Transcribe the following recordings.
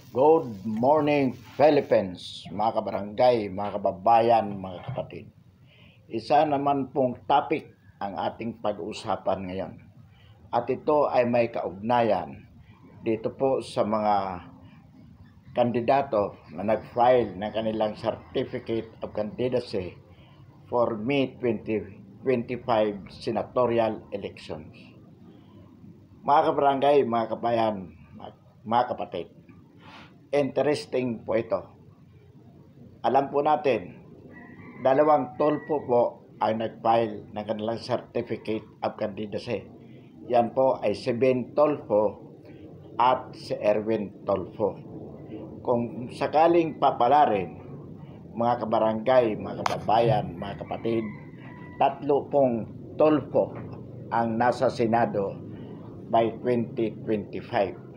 Good morning, Philippines, mga kabarangay, mga kababayan, mga kapatid. Isa naman pong topic ang ating pag-uusapan ngayon. At ito ay may kaugnayan dito po sa mga kandidato na nag-file ng kanilang Certificate of Candidacy for May 2025 senatorial elections. Mga kabarangay, mga kabayan, mga kapatid, interesting po ito. Alam po natin, dalawang tolpo po ang nag-file ng kanilang Certificate of Candidacy. Yan po ay si Ben Tolfo at si Erwin Tolfo. Kung sakaling papalarin, mga kabarangay, mga kababayan, mga kapatid, tatlo pong Tolfo ang nasa Senado by 2025.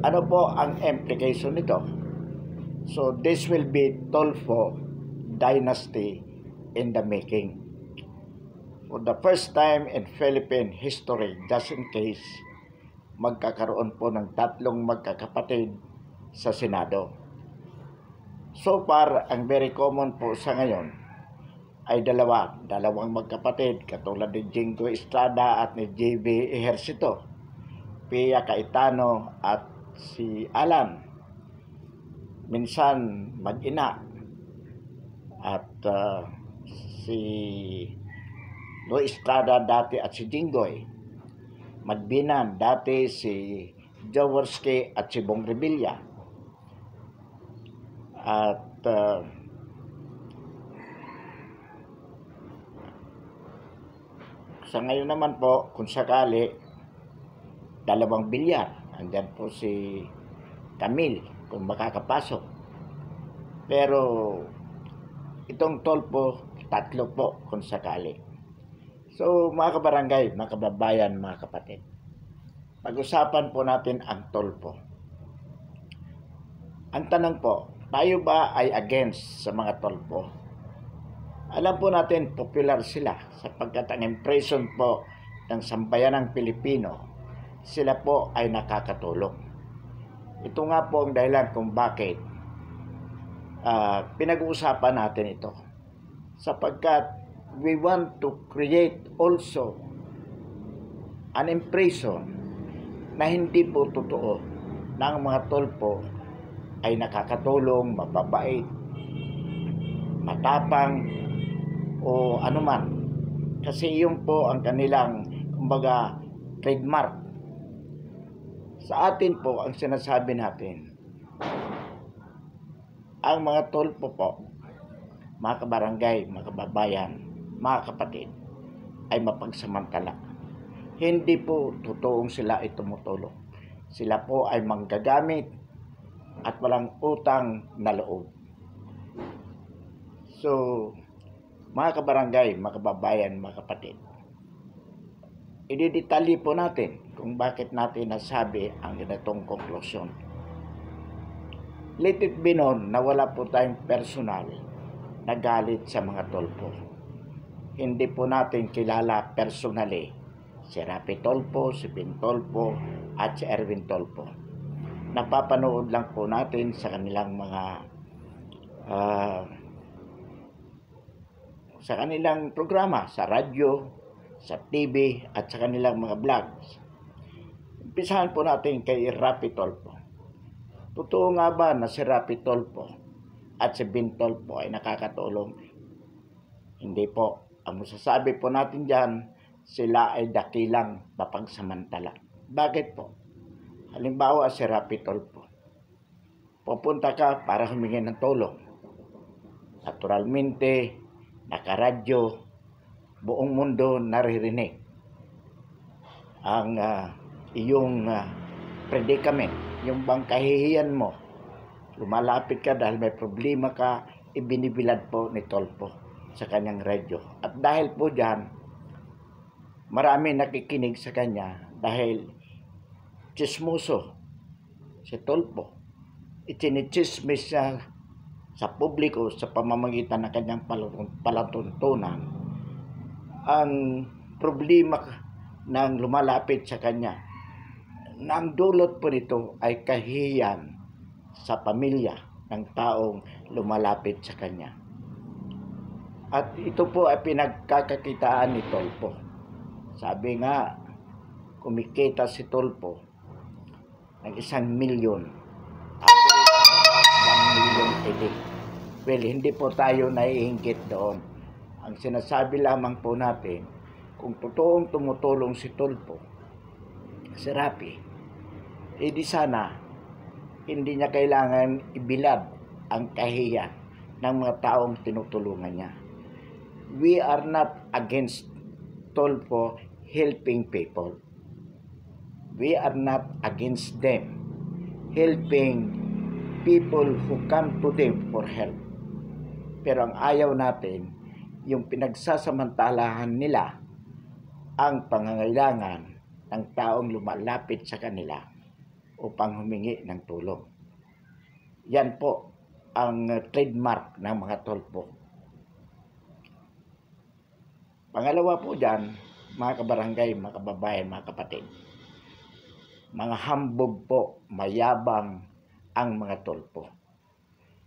Ano po ang implication nito? So this will be Tolfo dynasty in the making. For the first time in Philippine history, just in case, magkakaroon po ng tatlong magkakapatid sa Senado. So far, ang very common po sa ngayon ay dalawang magkapatid katulad ni Jingo Estrada at ni JB Ejercito, Pia Cayetano at si Alan, minsan mag-ina, at si Luis Estrada dati at si Jinggoy, magbinan dati si Jaworski at si Bong Revilla, at sa ngayon naman po, kung sakali, dalawang bilyar. Andyan po si Camille kung makakapasok. Pero itong Tolfo, tatlo po kung sakali. So mga kabarangay, mga kababayan, mga kapatid, pag-usapan po natin ang Tolfo. Ang tanong po, tayo ba ay against sa mga Tolfo? Alam po natin, popular sila sapagkat ang impression po ng sambayanang Pilipino, sila po ay nakakatulong. Ito nga po ang dahilan kung bakit pinag-uusapan natin ito. Sapagkat we want to create also an impression na hindi po totoo na ang mga Tolfo ay nakakatulong, mababait, matapang, o anuman. Kasi yun po ang kanilang, kumbaga, trademark. Sa atin po, ang sinasabi natin, ang mga Tolfo po, mga kabarangay, mga kababayan, mga kapatid, ay mapagsamantala. Hindi po totoong sila ay tumutulong. Sila po ay manggagamit at walang utang na loob. So, mga kabarangay, mga kababayan, mga kapatid, ididetalye po natin kung bakit natin nasabi ang ganitong konklusyon. Let it be known na wala po tayong personal na galit sa mga Tolfo. Hindi po natin kilala personally si Rapi Tolfo, si Ben Tolfo, at si Erwin Tolfo. Napapanood lang po natin sa kanilang mga sa kanilang programa, sa radyo, sa TV, at sa kanilang mga vlogs. Umpisahan po natin kay Rapi Tolfo. Totoo nga ba na si Rapi Tolfo at si Ben Tolfo ay nakakatulong? Hindi po. Ang masasabi po natin dyan, sila ay dakilang mapagsamantala. Bakit po? Halimbawa si Rapi Tolfo, pupunta ka para humingi ng tulong. Naturalmente, nakaradyo, buong mundo naririnig ang iyong predicament, yung bang kahihiyan mo. Lumalapit ka dahil may problema ka, ibinibilad po ni Tolfo sa kanyang radyo. At dahil po dyan, marami nakikinig sa kanya dahil chismoso si Tolfo. Ichinichismis siya sa publiko sa pamamagitan ng kanyang palatuntunan ang problema ng lumalapit sa kanya na ang dulot po nito ay kahihiyan sa pamilya ng taong lumalapit sa kanya. At ito po ay pinagkakakitaan ni Tulfo. Sabi nga, kumikita si Tulfo ng 1 milyon. About 1 million a day. Well, hindi po tayo naiinggit doon. Ang sinasabi lamang po natin, kung totoong tumutulong si Tulfo, si Rapi, di sana hindi niya kailangan ibilad ang kahihiyan ng mga taong tinutulungan niya. We are not against Tulfo helping people. We are not against them helping people who come to them for help. Pero ang ayaw natin, yung pinagsasamantalahan nila ang pangangailangan ng taong lumalapit sa kanila upang humingi ng tulong. Yan po ang trademark ng mga Tulfo. Pangalawa po dyan, mga kabarangay, mga kababayan, mga kapatid, mga hambog po, mayabang ang mga Tulfo.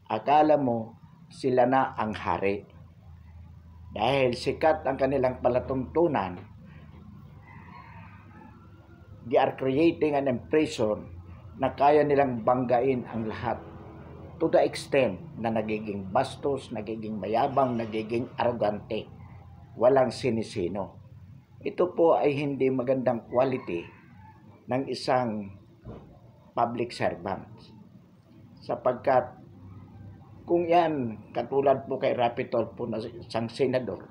Akala mo sila na ang hari. Dahil sikat ang kanilang palatuntunan, they are creating an impression na kaya nilang banggain ang lahat to the extent na nagiging bastos, nagiging mayabang, nagiging arrogante, walang sinisino. Ito po ay hindi magandang quality ng isang public servant, sapagkat kung yan, katulad po kay Rapi Tulfo na isang senador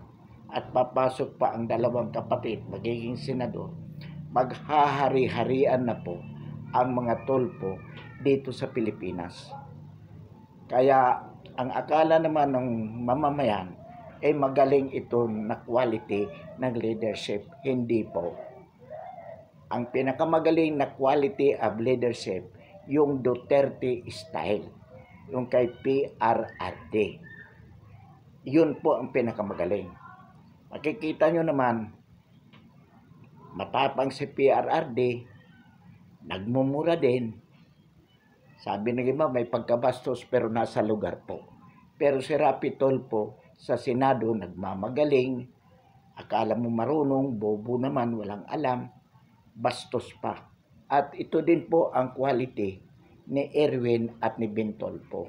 at papasok pa ang dalawang kapatid magiging senador, maghahari-harian na po ang mga Tulfo dito sa Pilipinas. Kaya ang akala naman ng mamamayan ay magaling ito na quality ng leadership. Hindi po. Ang pinakamagaling na quality of leadership, yung Duterte style, yung kay PRRD. Yun po ang pinakamagaling. Makikita nyo naman, matapang si PRRD, nagmumura din. Sabi ng iba, may pagkabastos pero nasa lugar po. Pero si Rapi Tulfo sa Senado nagmamagaling, akala mo marunong, bobo naman, walang alam, bastos pa. At ito din po ang quality ni Erwin at ni Ben Tulfo.